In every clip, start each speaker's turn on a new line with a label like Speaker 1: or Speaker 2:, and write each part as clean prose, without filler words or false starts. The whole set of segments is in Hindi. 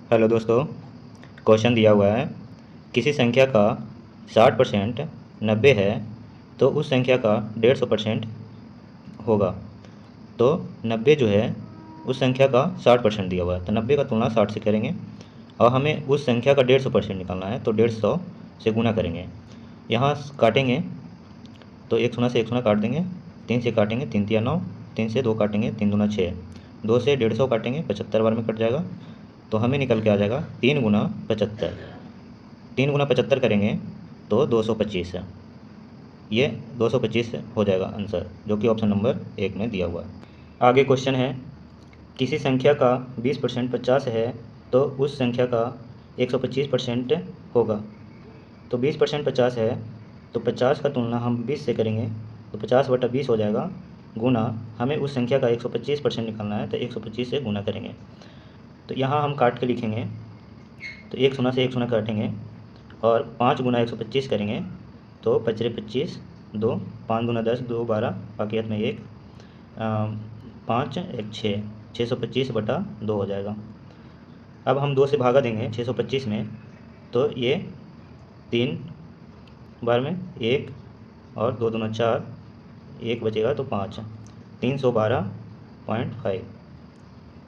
Speaker 1: हेलो दोस्तों, क्वेश्चन दिया हुआ है। किसी संख्या का 60% 90 है तो उस संख्या का 150% होगा। तो 90 जो है उस संख्या का 60% दिया हुआ है, तो 90 का तुलना 60 से करेंगे और हमें उस संख्या का 150% निकालना है, तो 150 से गुना करेंगे। यहाँ काटेंगे तो एक शून्य से एक शून्य काट देंगे, 3 से काटेंगे 3 तिया 9, 3 से 2 काटेंगे 3 दूना 6, 2 से 150 काटेंगे 75 बार में कट जाएगा। तो हमें निकल के आ जाएगा 3 गुना 75। 3 गुना 75 करेंगे तो 225 है। ये 225 हो जाएगा आंसर, जो कि ऑप्शन नंबर 1 में दिया हुआ है। आगे क्वेश्चन है, किसी संख्या का 20% 50 है तो उस संख्या का 125% होगा। तो 20% 50 है तो 50 का तुलना हम 20 से करेंगे, तो 50/20 हो जाएगा, गुना हमें उस संख्या का 125% निकालना है, तो 125 से गुना करेंगे। तो यहाँ हम काट के लिखेंगे, तो एक शून्य से एक शून्य काटेंगे और 5 गुना 125 करेंगे, तो 5 25, 2 5 दूना 10, 2 12, बाकी हाथ में 1, 5 1 6, 625/2 हो जाएगा। अब हम 2 से भागा देंगे 625 में, तो ये 3 बार में 1 और 2 दूना 4, 1 बचेगा तो 5, 312.5,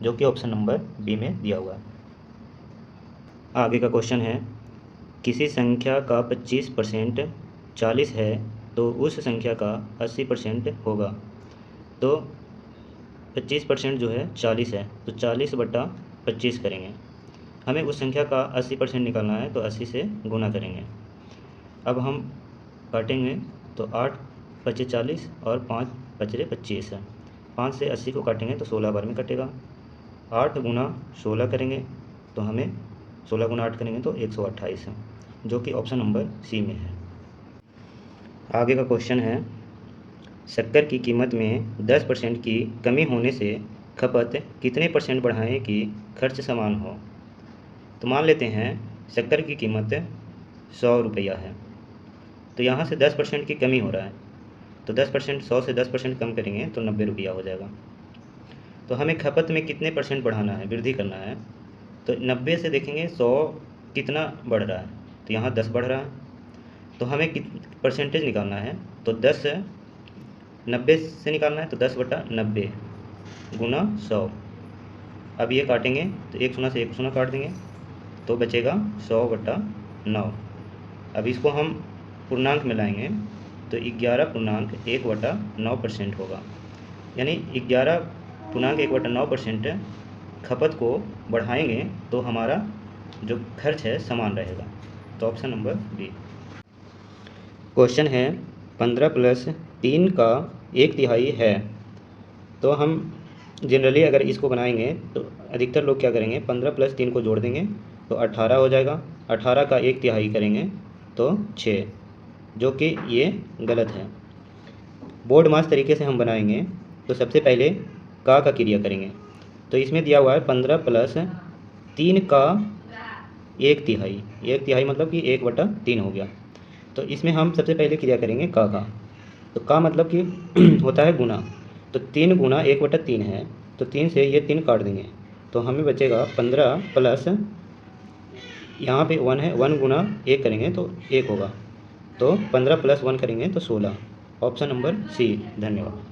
Speaker 1: जो कि ऑप्शन नंबर बी में दिया हुआ है। आगे का क्वेश्चन है, किसी संख्या का 25% 40 है तो उस संख्या का 80% होगा। तो 25% जो है 40 है, तो 40/25 करेंगे। हमें उस संख्या का 80% निकालना है, तो 80 से गुना करेंगे। अब हम काटेंगे, तो 8 पचे 40 और 5 पचरे 25 है। 5 से 80 को काटेंगे तो 16 बार में कटेगा। 8 गुना 16 करेंगे तो हमें 16 गुना 8 करेंगे तो 128 है, जो कि ऑप्शन नंबर सी में है। आगे का क्वेश्चन है, शक्कर की कीमत में 10% की कमी होने से खपत कितने % बढ़ाएं कि खर्च समान हो। तो मान लेते हैं शक्कर की कीमत 100 रुपया है, तो यहाँ से 10% की कमी हो रहा है, तो 10%, 100 से 10% कम करेंगे तो 90 रुपया हो जाएगा। तो हमें खपत में कितने % बढ़ाना है, वृद्धि करना है, तो 90 से देखेंगे 100 कितना बढ़ रहा है, तो यहाँ 10 बढ़ रहा है, तो हमें परसेंटेज निकालना है, तो 10 90 से निकालना है, तो 10/90 गुना 100। अब ये काटेंगे तो एक शून्य से एक शून्य काट देंगे, तो बचेगा 100/9। अब इसको हम पूर्णांक में लाएंगे तो 11.1/9% होगा, यानी 11.1/9% खपत को बढ़ाएंगे तो हमारा जो खर्च है समान रहेगा, तो ऑप्शन नंबर बी। क्वेश्चन है, 15 + 3 का 1/3 है। तो हम जनरली अगर इसको बनाएंगे तो अधिकतर लोग क्या करेंगे, 15 + 3 को जोड़ देंगे तो 18 हो जाएगा। 18 का 1/3 करेंगे तो 6, जो कि ये गलत है। बोर्ड मास तरीके से हम बनाएंगे तो सबसे पहले का क्रिया करेंगे, तो इसमें दिया हुआ है 15 + 3 का 1/3। 1/3 मतलब कि 1/3 हो गया। तो इसमें हम सबसे पहले क्रिया करेंगे का, तो का मतलब कि होता है गुना, तो 3 गुना 1/3 है, तो 3 से ये 3 काट देंगे, तो हमें बचेगा 15 प्लस यहाँ पे 1 है, 1 गुना 1 करेंगे तो 1 होगा, तो 15 + 1 करेंगे तो 16, ऑप्शन नंबर सी। धन्यवाद।